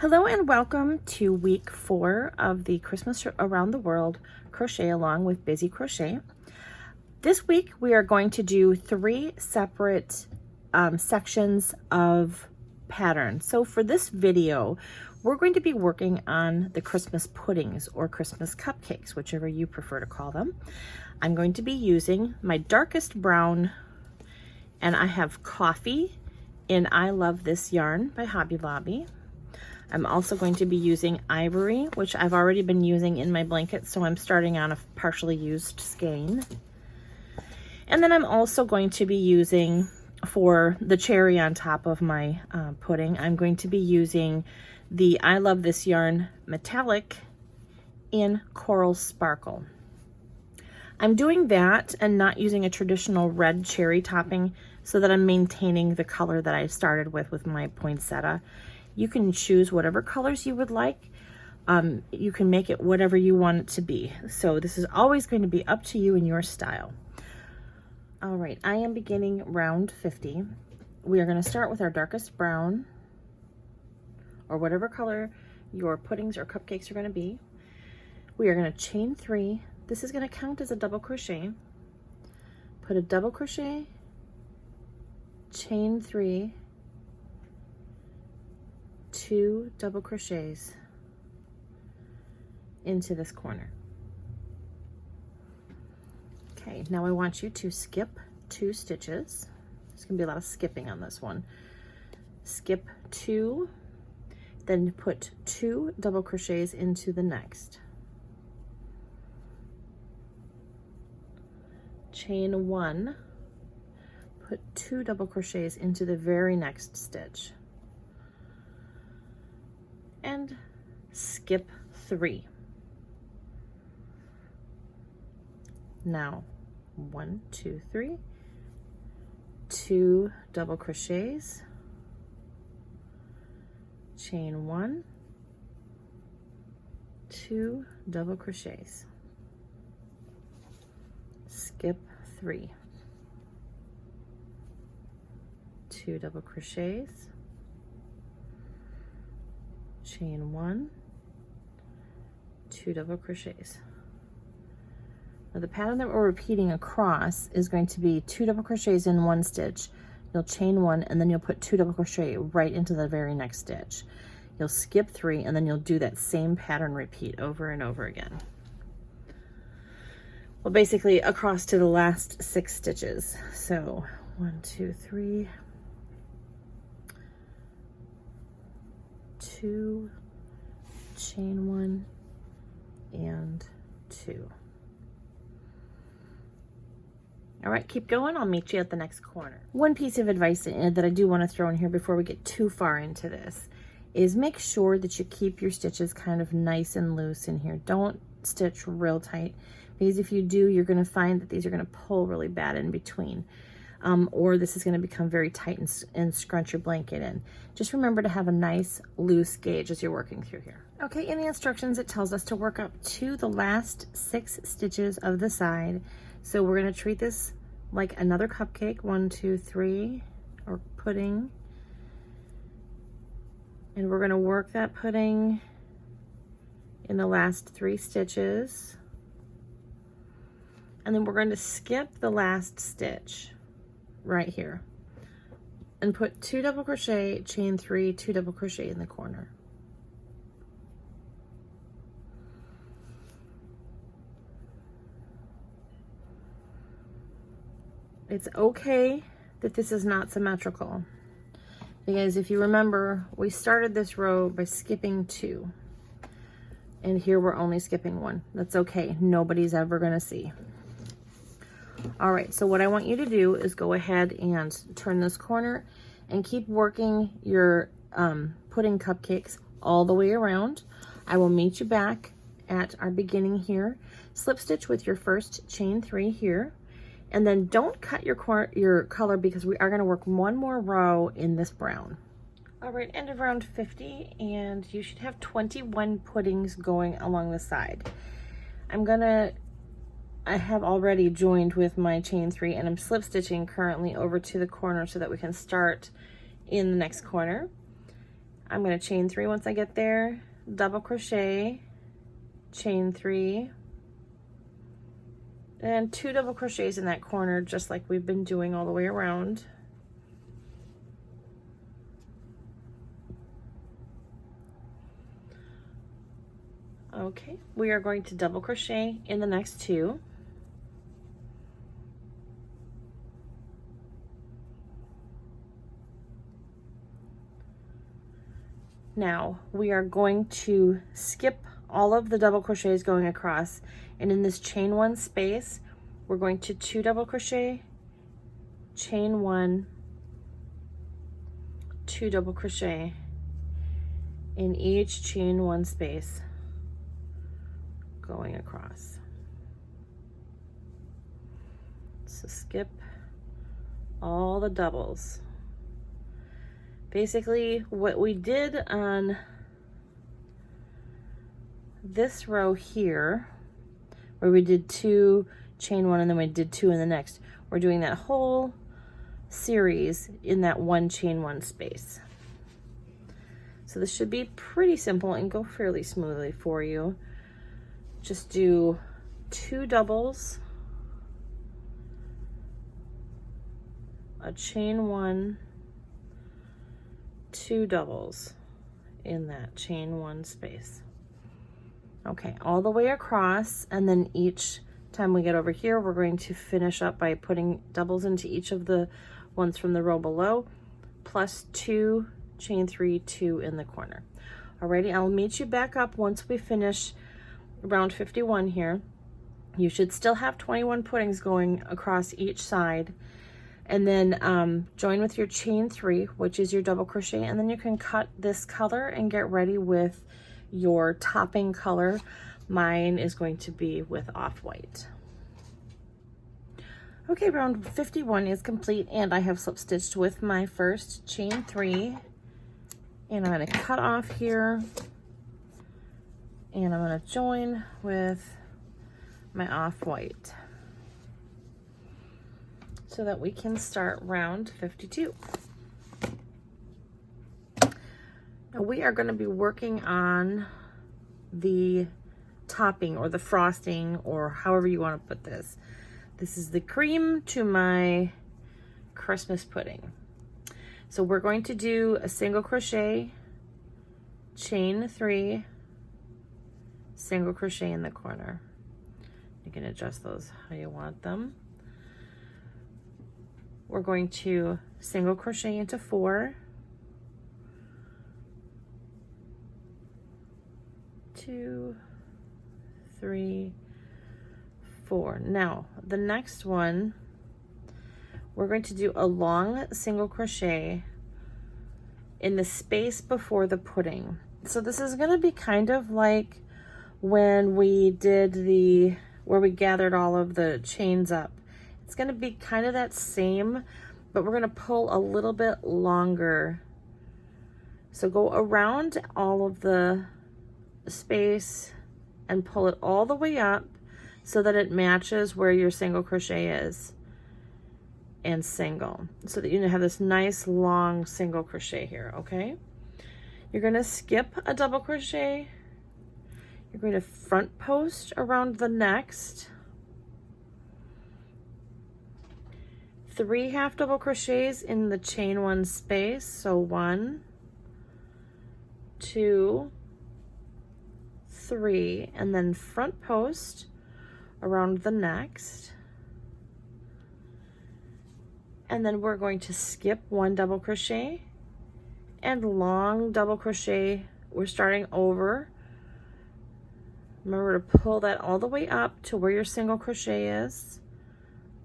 Hello and welcome to week 4 of the Christmas Around the World Crochet Along with Bizzy Crochet. This week we are going to do 3 separate sections of patterns. So for this video, we're going to be working on the Christmas puddings or Christmas cupcakes, whichever you prefer to call them. I'm going to be using my darkest brown, and I have coffee in I Love This Yarn by Hobby Lobby. I'm also going to be using ivory, which I've already been using in my blanket, so I'm starting on a partially used skein. And then I'm also going to be using, for the cherry on top of my pudding, I'm going to be using the I Love This Yarn Metallic in Coral Sparkle. I'm doing that and not using a traditional red cherry topping so that I'm maintaining the color that I started with my poinsettia. You can choose whatever colors you would like. You can make it whatever you want it to be. So this is always going to be up to you and your style. All right, I am beginning round 50. We are going to start with our darkest brown, or whatever color your puddings or cupcakes are going to be. We are going to chain 3. This is going to count as a double crochet. Put a double crochet, chain 3, 2 double crochets into this corner. Okay, now I want you to skip 2 stitches. There's gonna be a lot of skipping on this one. Skip 2, then put 2 double crochets into the next. Chain 1, put 2 double crochets into the very next stitch. And skip 3. Now 1, 2, 3, 2 double crochets, chain 1, 2 double crochets, skip 3, 2 double crochets, chain 1, 2 double crochets. Now the pattern that we're repeating across is going to be 2 double crochets in 1 stitch. You'll chain 1 and then you'll put 2 double crochet right into the very next stitch. You'll skip 3 and then you'll do that same pattern repeat over and over again. Well, basically across to the last 6 stitches. So 1, 2, 3, 2, chain 1, and 2. All right, keep going. I'll meet you at the next corner. One piece of advice that I do want to throw in here before we get too far into this is make sure that you keep your stitches kind of nice and loose in here. Don't stitch real tight, because if you do, you're going to find that these are going to pull really bad in between. Or this is going to become very tight and scrunch your blanket in. Just remember to have a nice loose gauge as you're working through here. Okay, in the instructions it tells us to work up to the last 6 stitches of the side. So we're going to treat this like another cupcake, 1, 2, 3, or pudding. And we're going to work that pudding in the last 3 stitches. And then we're going to skip the last stitch right here and put 2 double crochet, chain 3, 2 double crochet in the corner. It's okay that this is not symmetrical, because if you remember, we started this row by skipping 2, and here we're only skipping 1. That's okay. Nobody's ever going to see. All right, so what I want you to do is go ahead and turn this corner and keep working your pudding cupcakes all the way around. I will meet you back at our beginning here. Slip stitch with your first chain 3 here, and then don't cut your color, because we are going to work 1 more row in this brown. All right, end of round 50, and you should have 21 puddings going along the side. I have already joined with my chain 3, and I'm slip stitching currently over to the corner so that we can start in the next corner. I'm going to chain 3 once I get there, double crochet, chain 3, and 2 double crochets in that corner, just like we've been doing all the way around. Okay, we are going to double crochet in the next 2. Now we are going to skip all of the double crochets going across, and in this chain 1 space we're going to 2 double crochet, chain 1, 2 double crochet in each chain 1 space going across. So skip all the doubles. Basically what we did on this row here, where we did 2, chain 1, and then we did 2 in the next, we're doing that whole series in that 1 chain 1 space. So this should be pretty simple and go fairly smoothly for you. Just do 2 doubles, a chain 1, 2 doubles in that chain 1 space. Okay, all the way across, and then each time we get over here, we're going to finish up by putting doubles into each of the ones from the row below, plus 2, chain 3, 2 in the corner. Alrighty, I'll meet you back up once we finish round 51 here. You should still have 21 puttings going across each side, and then join with your chain 3, which is your double crochet, and then you can cut this color and get ready with your topping color. Mine is going to be with off-white. Okay, round 51 is complete, and I have slip stitched with my first chain 3, and I'm going to cut off here, and I'm going to join with my off-white so that we can start round 52. Now we are going to be working on the topping or the frosting, or however you want to put this. This is the cream to my Christmas pudding. So we're going to do a single crochet, chain 3, single crochet in the corner. You can adjust those how you want them. We're going to single crochet into 4, 2, 3, 4. Now the next one, we're going to do a long single crochet in the space before the pudding. So this is going to be kind of like when we did where we gathered all of the chains up. It's going to be kind of that same, but we're going to pull a little bit longer. So go around all of the space and pull it all the way up so that it matches where your single crochet is, and single, so that you have this nice long single crochet here. Okay, you're going to skip a double crochet, you're going to front post around the next 3 half double crochets in the chain 1 space. So 1, 2, 3, and then front post around the next, and then we're going to skip 1 double crochet and long double crochet. We're starting over. Remember to pull that all the way up to where your single crochet is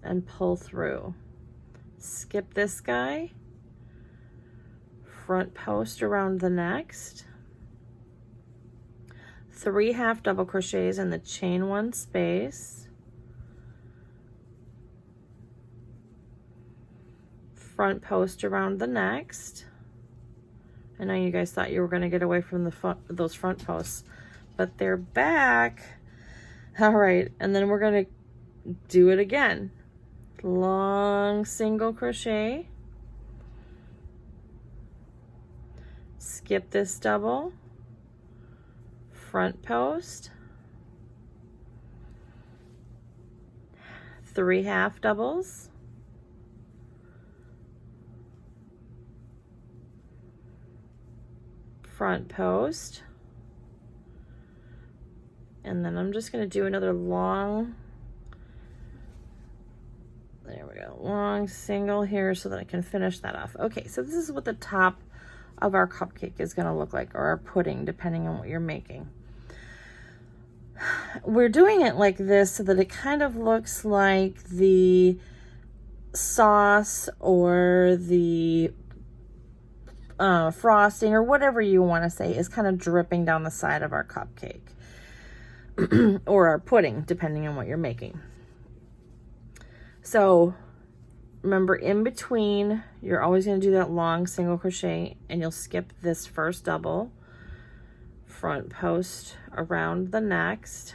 and pull through. Skip this guy, front post around the next, 3 half double crochets in the chain 1 space, front post around the next. I know you guys thought you were going to get away from those front posts, but they're back. All right, and then we're going to do it again. Long single crochet, skip this double, front post, 3 half doubles, front post, and then I'm just going to do another long, there we go, long single here so that I can finish that off. Okay, so this is what the top of our cupcake is going to look like, or our pudding, depending on what you're making. We're doing it like this so that it kind of looks like the sauce or the frosting or whatever you want to say is kind of dripping down the side of our cupcake or our pudding, depending on what you're making. So remember, in between, you're always going to do that long single crochet, and you'll skip this first double, front post around the next,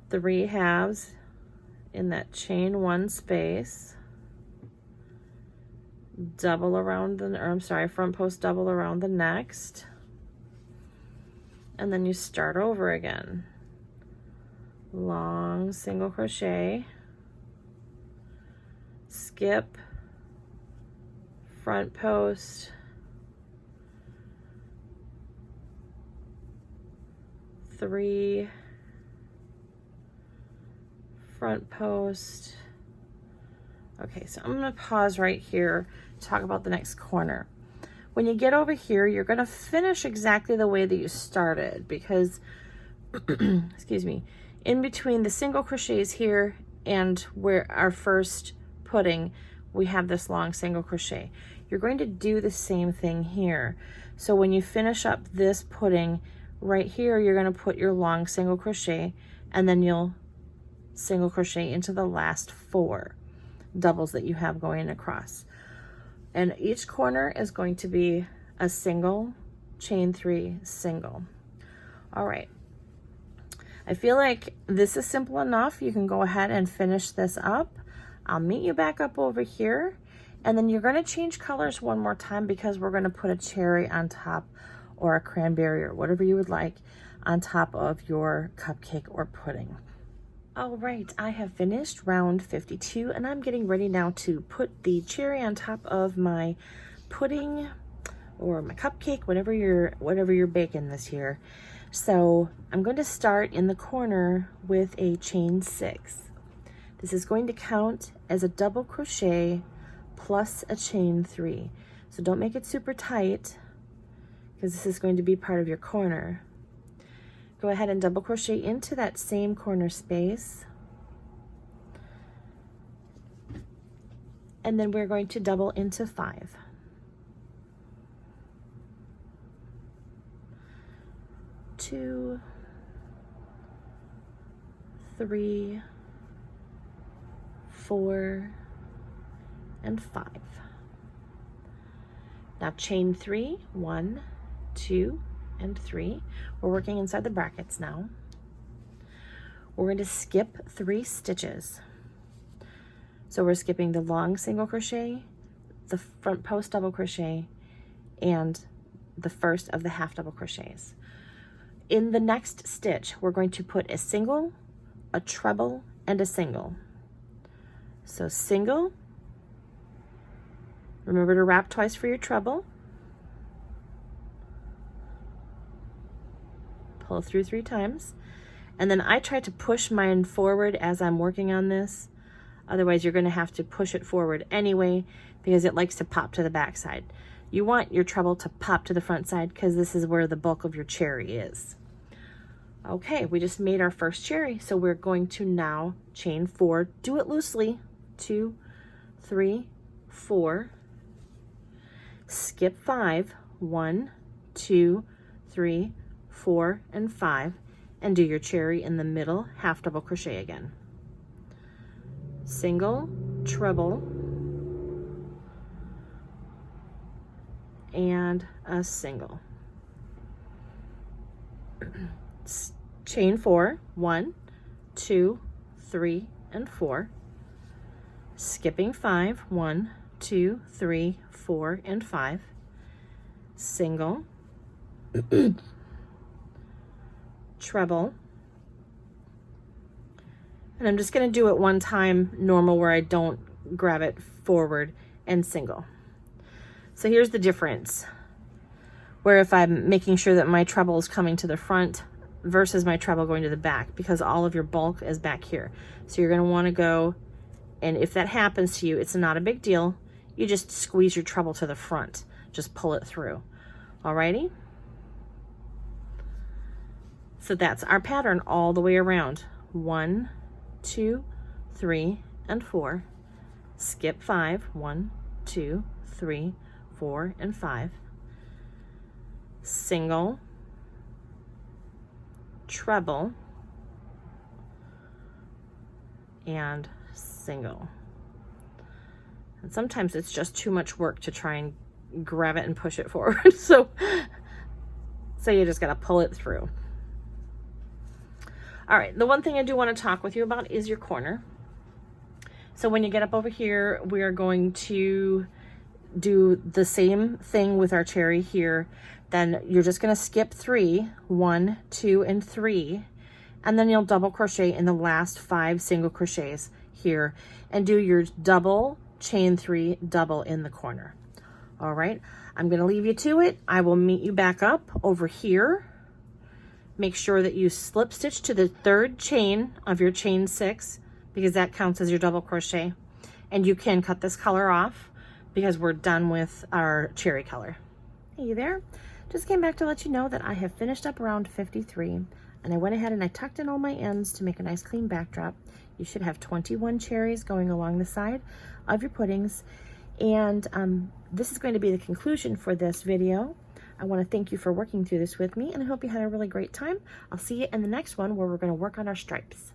3 halves in that chain 1 space, double around the, or I'm sorry, front post double around the next, and then you start over again. Long single crochet, skip, front post, 3, front post. Okay, so I'm going to pause right here to talk about the next corner. When you get over here, you're going to finish exactly the way that you started, because excuse me, in between the single crochets here and where our first pudding, we have this long single crochet. You're going to do the same thing here. So when you finish up this pudding right here, you're going to put your long single crochet, and then you'll single crochet into the last 4 doubles that you have going across. And each corner is going to be a single, chain 3, single. All right. I feel like this is simple enough. You can go ahead and finish this up. I'll meet you back up over here, and then you're going to change colors one more time because we're going to put a cherry on top, or a cranberry, or whatever you would like on top of your cupcake or pudding. All right, I have finished round 52, and I'm getting ready now to put the cherry on top of my pudding or my cupcake, whatever you're baking this year. So I'm going to start in the corner with a chain 6. This is going to count as a double crochet plus a chain 3. So don't make it super tight, because this is going to be part of your corner. Go ahead and double crochet into that same corner space. And then we're going to double into 5. Two, 3, 4, and 5. Now chain 3, 1, 2, and 3. We're working inside the brackets now. We're going to skip 3 stitches. So we're skipping the long single crochet, the front post double crochet, and the first of the half double crochets. In the next stitch, we're going to put a single, a treble, and a single. So single, remember to wrap twice for your treble, pull through 3 times, and then I try to push mine forward as I'm working on this. Otherwise, you're going to have to push it forward anyway, because it likes to pop to the back side. You want your treble to pop to the front side, because this is where the bulk of your cherry is. Okay, we just made our first cherry, so we're going to now chain 4. Do it loosely. 2, 3, 4. Skip 5. 1, 2, 3, 4, and 5, and do your cherry in the middle half double crochet again. Single, treble, and a single. Chain 4. 1, 2, 3, and 4. Skipping 5. 1, 2, 3, 4, and 5, single, treble, and I'm just going to do it one time normal where I don't grab it forward, and single. So here's the difference, where if I'm making sure that my treble is coming to the front versus my treble going to the back, because all of your bulk is back here. So you're going to want to go, and if that happens to you, it's not a big deal. You just squeeze your treble to the front. Just pull it through. Alrighty? So that's our pattern all the way around. 1, 2, 3, and 4. Skip 5. 1, 2, 3, 4, and 5. Single, treble, and single. And sometimes it's just too much work to try and grab it and push it forward. So you just gotta pull it through. All right, the one thing I do want to talk with you about is your corner. So when you get up over here, we are going to do the same thing with our cherry here. Then you're just going to skip 3, 1, 2, and 3, and then you'll double crochet in the last 5 single crochets here and do your double, chain 3, double in the corner. All right, I'm going to leave you to it. I will meet you back up over here. Make sure that you slip stitch to the 3rd chain of your chain 6, because that counts as your double crochet, and you can cut this color off because we're done with our cherry color. Hey, you there? Just came back to let you know that I have finished up round 53, and I went ahead and I tucked in all my ends to make a nice clean backdrop. You should have 21 cherries going along the side of your puddings, and this is going to be the conclusion for this video. I want to thank you for working through this with me, and I hope you had a really great time. I'll see you in the next one where we're going to work on our stripes.